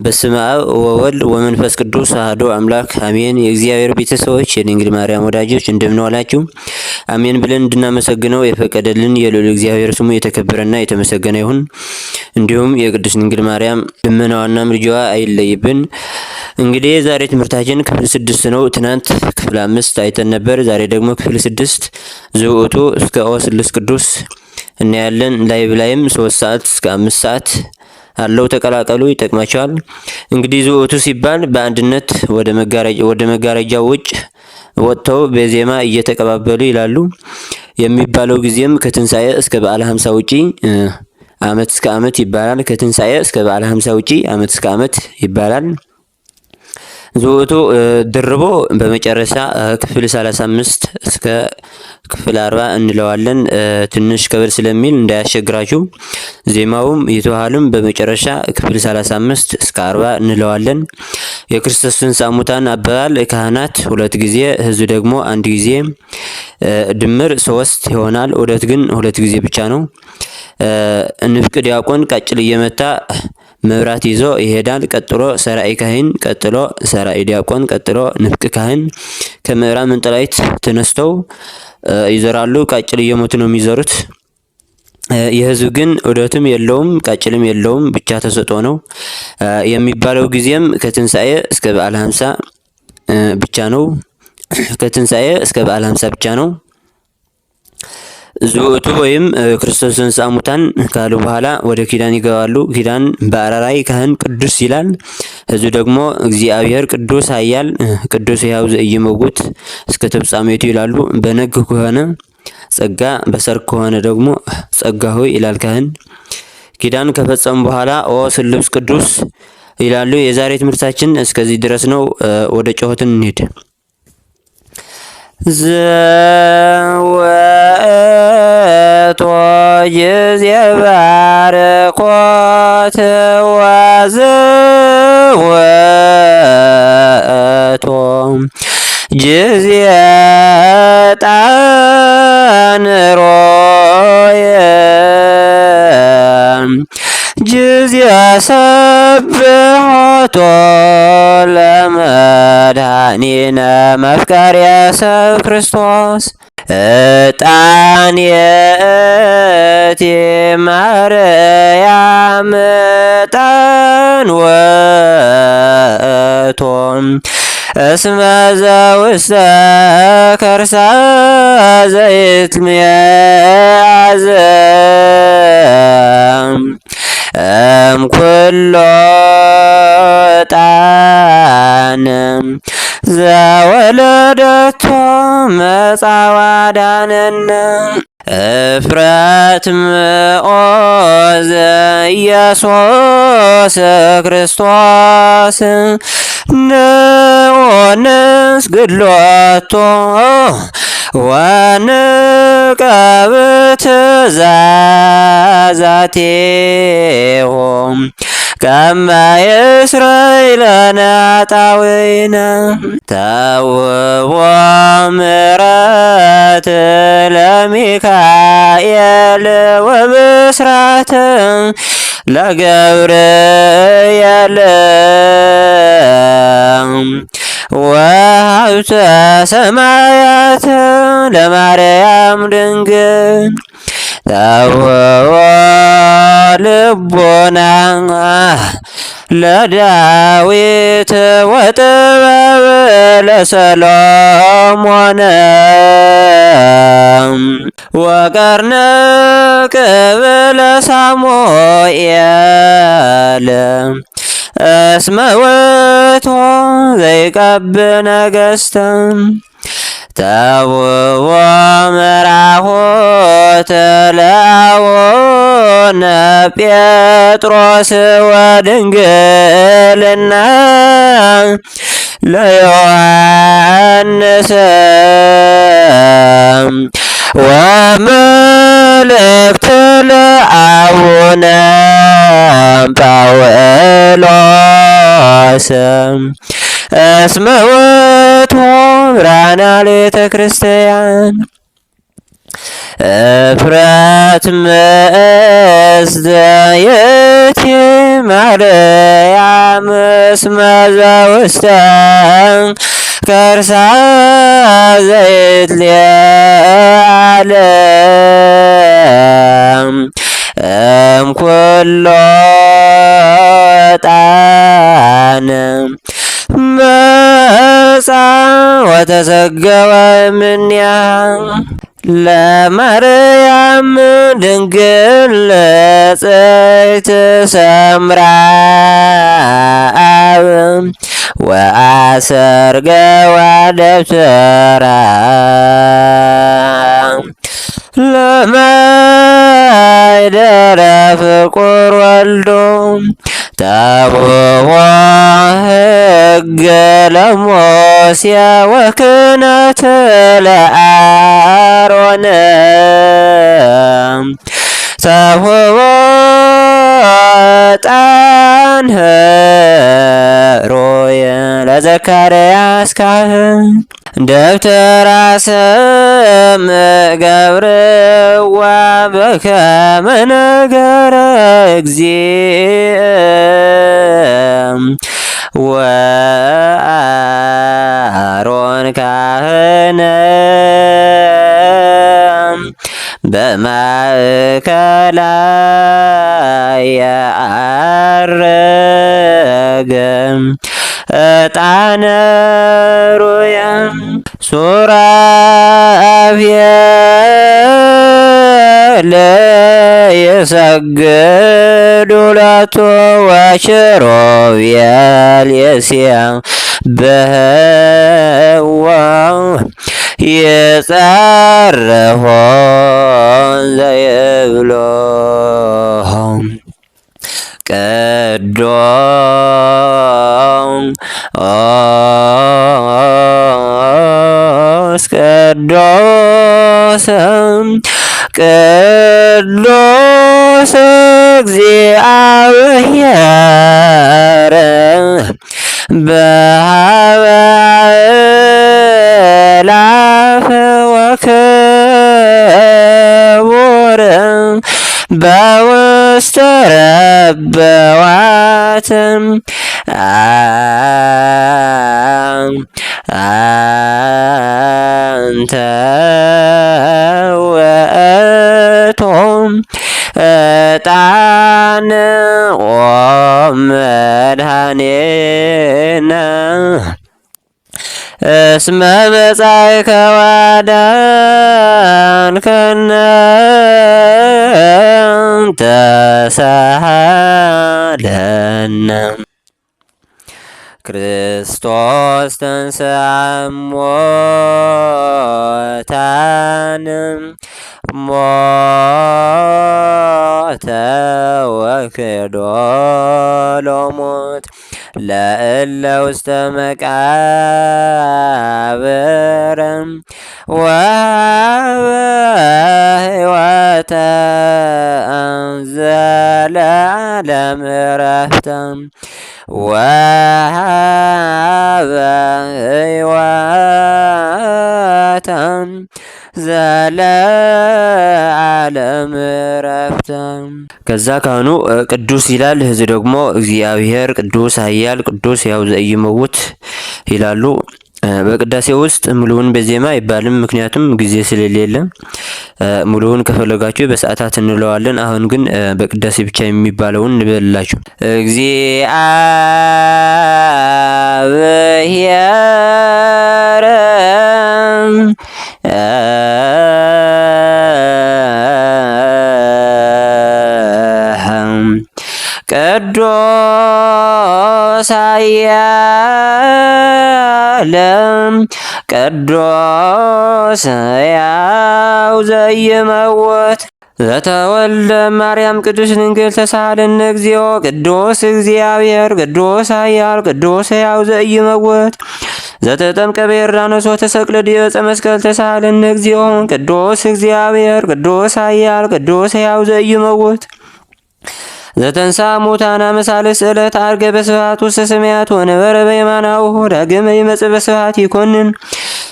በስመ አብ ወወልድ ወመንፈስ ቅዱስ አሐዱ አምላክ አሜን። የእግዚአብሔር ቤተሰቦች የድንግል ማርያም ወዳጆች እንደምን ዋላችሁ? አሜን ብለን እንድናመሰግነው የፈቀደልን የልዑል እግዚአብሔር ስሙ የተከበረና የተመሰገነ ይሁን። እንዲሁም የቅድስት ድንግል ማርያም ልመናዋና ምልጃዋ አይለይብን። እንግዲህ ዛሬ ትምህርታችን ክፍል 6 ነው። ትናንት ክፍል 5 አይተን ነበር። ዛሬ ደግሞ ክፍል 6 ዘውእቱ እስከ ኦስልስ ቅዱስ እናያለን። ላይቭ ላይም 3 ሰዓት እስከ 5 ሰዓት አለው። ተቀላቀሉ፣ ይጠቅማቸዋል። እንግዲህ ዘውእቱ ሲባል በአንድነት ወደ መጋረጃው ውጭ ወጥተው በዜማ እየተቀባበሉ ይላሉ። የሚባለው ጊዜም ከትንሣኤ እስከ በዓለ ሀምሳ ውጪ ዓመት እስከ ዓመት ይባላል። ከትንሣኤ እስከ በዓለ ሀምሳ ውጪ ዓመት እስከ ዓመት ይባላል። ዘውእቱ ድርቦ በመጨረሻ ክፍል 35 እስከ ክፍል 40 እንለዋለን። ትንሽ ከበድ ስለሚል እንዳያስቸግራችሁ። ዜማውም የተዋሃልም በመጨረሻ ክፍል 35 እስከ 40 እንለዋለን። የክርስቶስን ሳሙታን አበባል ካህናት 2 ጊዜ፣ ህዝብ ደግሞ 1 ጊዜ፣ ድምር 3 ይሆናል። ዑደት ግን 2 ጊዜ ብቻ ነው። ንፍቅ ዲያቆን ቃጭል እየመታ መብራት ይዞ ይሄዳል። ቀጥሎ ሰራይ ካህን፣ ቀጥሎ ሰራይ ዲያቆን፣ ቀጥሎ ንፍቅ ካህን ከምዕራብ መንጠላይት ተነስተው ይዘራሉ። ቃጭል እየመቱ ነው የሚዘሩት። የህዝብ ግን ዑደትም የለውም ቃጭልም የለውም፣ ብቻ ተሰጦ ነው። የሚባለው ጊዜም ከትንሣኤ እስከ በዓለ ሀምሳ ብቻ ነው። ከትንሣኤ እስከ በዓለ ሀምሳ ብቻ ነው። ዘውእቱ ወይም ክርስቶስ ተንሥአ እሙታን ካሉ በኋላ ወደ ኪዳን ይገባሉ። ኪዳን በአራራይ ካህን ቅዱስ ይላል። ህዝቡ ደግሞ እግዚአብሔር ቅዱስ ኃያል ቅዱስ ሕያው ዘኢይመውት እስከ ተፍጻሜቱ ይላሉ። በነግ ከሆነ ጸጋ፣ በሰርክ ከሆነ ደግሞ ጸጋ ሆይ ይላል ካህን። ኪዳን ከፈጸሙ በኋላ ኦ ስሉስ ቅዱስ ይላሉ። የዛሬ ትምህርታችን እስከዚህ ድረስ ነው። ወደ ጮኸትን እንሂድ። ዘወእቱ ጊዜ ባርኮት ወዘወእቱ ጊዜ ጣንሮየ ጊዜ ሰብሖቶ ለመድኃኒነ መፍቀሬ ሰብ ክርስቶስ ዕጣን የእቲ ማርያም ዕጣን ውእቱ እስመ ዘውስተ ከርሳ ዘይትሜአዝ እምኩሎ ዕጣን ዘወለደቶ መጻዋ ዳነነ እፍረት ምዖዝ ኢየሱስ ክርስቶስ ንስግድ ሎቱ ወንቀብር ትእዛዛቲሁ ከመ ይስረይ ለነ ኃጣውኢነ ተውቦ ምሕረት ለሚካኤል ወብስራት ለገብርኤል ወሀብተ ሰማያት ለማርያም ድንግል ተውቦ ልቦና ለዳዊት ወጥበብ ለሰሎሞን ወቀርነ ቅብል ሳሙኤል እስመ ውእቱ ዘይቀብ ነገሥተ ተውቦ ምዕራፎት ለአቡነ ጴጥሮስ ወድንግልና ለዮሐንስ ወመልእክት ለአቡነ ጳውሎስ እስመ ውእቱ ብርሃነ ቤተ ክርስቲያን እፍረት መስተየቲ ማርያም እስመ ዘውስተ ከርሳ ዘይትለዓለም እምኩሎ ዕጣን መጻ ወተሰገወ እምኔሃ ለማርያም ድንግል ንጽሕት ሰምራ ወአሰርገ ወደብተራ ለማይደረ ፍቁር ወልዶ ተውሖ ሕገ ለሞሴ ወክህነተ ለአሮን ተውሖ ዕጣን ኅሩይ ለዘካርያስ ካህን ደብተራ ሰምዕ ገብርዋ በከመ ነገረ እግዚእ ወአሮን ካህነ በማእከላ የዐረገ ዕጣነ ሩየ ሱራፌል ይሰግዱ ሎቱ ወኪሩቤል ይሴብሕዎ ይጸርሑ ዘይብሎ ቅዱስ ቅዱስ እግዚአብሔር በኀበ አእላፍ ወክቡር በውስተ ረበዋት አንተ ውእቱ ዕጣን ወመድኃኒነ እስመ በጻእከ ወአዳንከነ ተሳሃለነ ክርስቶስ ተንሥአ እሙታን ሞተ ወክዶ ለሞት ለእለ ውስተ መቃብር ወሀበ ሕይወተ ዘለዓለም ዕረፍተ ወሀበ ሕይወተ ዘለዓለም ዕረፍተ። ከዛ ካህኑ ቅዱስ ይላል፣ ህዝብ ደግሞ እግዚአብሔር ቅዱስ ኃያል ቅዱስ ሕያው ዘኢይመውት ይላሉ። በቅዳሴ ውስጥ ሙሉውን በዜማ አይባልም፣ ምክንያቱም ጊዜ ስለሌለ። ሙሉውን ከፈለጋችሁ በሰዓታት እንለዋለን። አሁን ግን በቅዳሴ ብቻ የሚባለውን እንበላችሁ። እግዚአብሔር ቅዱስ ኃያል ቅዱስ ሕያው ዘኢይመውት ዘተወልደ ማርያም ቅዱስ ድንግል ተሳሃለነ እግዚኦ። ቅዱስ እግዚአብሔር ቅዱስ ኃያል ቅዱስ ሕያው ዘኢይመውት ዘተጠምቀ በዮርዳኖስ ወተሰቅለ ዲበ ዕፀ መስቀል ተሳሃለነ እግዚኦ። ቅዱስ እግዚአብሔር ቅዱስ ኃያል ቅዱስ ሕያው ዘኢይመውት ዘተንሥአ እሙታን አመሳልስ ዕለት ዐርገ በስብሐት ውስተ ሰማያት ወነበረ በየማናሁ ዳግመ ይመጽእ በስብሐት ይኰንን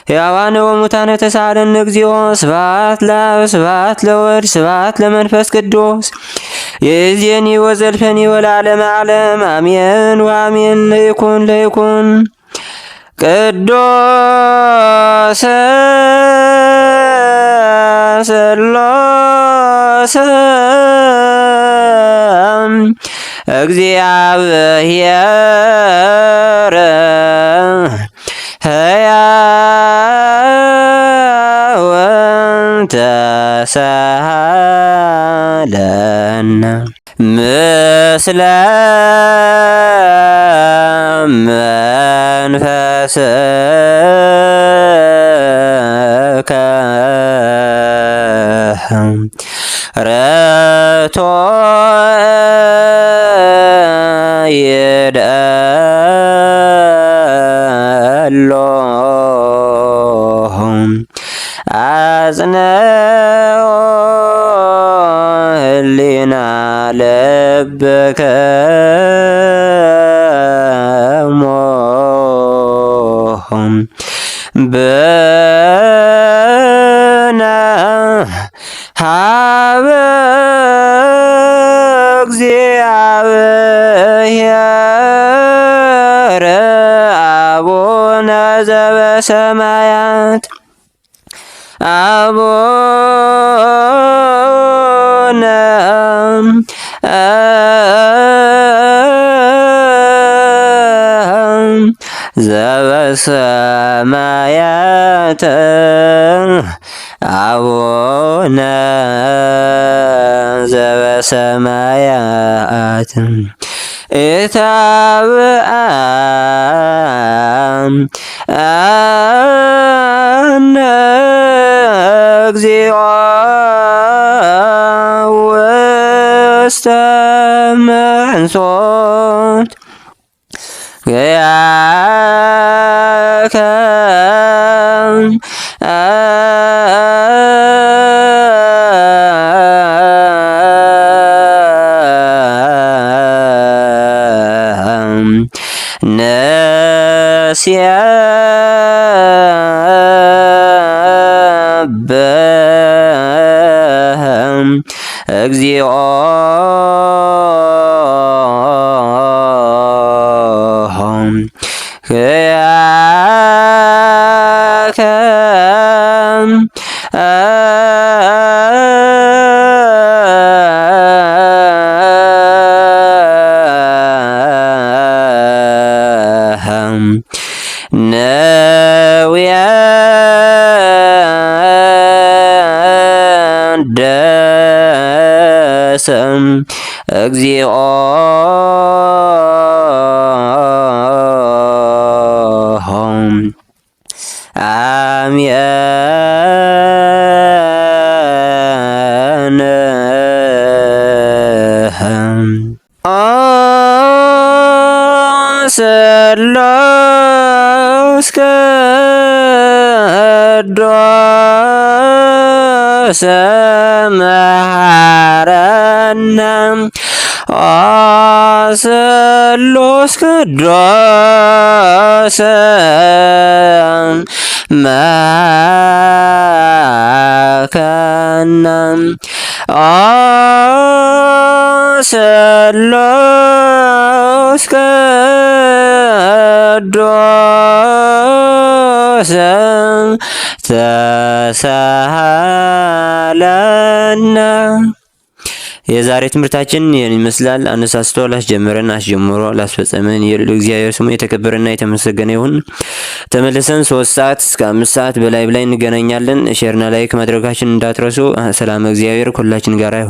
ሕያዋን ወሙታነ ተሳሃለነ እግዚኦ። ስብሐት ለአብ ስብሐት ለወልድ ስብሐት ለመንፈስ ቅዱስ ይእዜኒ ወዘልፈኒ ወለዓለመ ዓለም አሜን ወአሜን። ለይኩን ለይኩን ቅዱስ ሥላሴ እግዚአብሔር ሕያው ተሳሃለነ ምስለ መንፈስከ ረቶ ይደሎ አጽንዖ ህሊና ልብከ ብነ ሀበ እግዚአብሔር አቡነ ዘበሰማያት አቡነ ዘበሰማያት አቡነ ዘበሰማያት ኢታብአም አነ እግዚኦ ውስተ መንሶት ገያከ ነስየበ እግዚኦ ሕያከ ነውየ ደሰም እግዚኦ አሜን። ስላስ ቅዱስ መሐረነ ስሉስ ቅዱስ መሐረነ ስሉስ ቅዱስ ተሳሃለነ። የዛሬ ትምህርታችን ይህን ይመስላል። አነሳስቶ ላስጀመረን አስጀምሮ ላስፈጸመን የልዑል እግዚአብሔር ስሙ የተከበረና የተመሰገነ ይሁን። ተመልሰን 3 ሰዓት እስከ 5 ሰዓት በላይ እንገናኛለን። ሼርና ላይክ ማድረጋችን እንዳትረሱ። ሰላም እግዚአብሔር ከሁላችን ጋር ይሁን።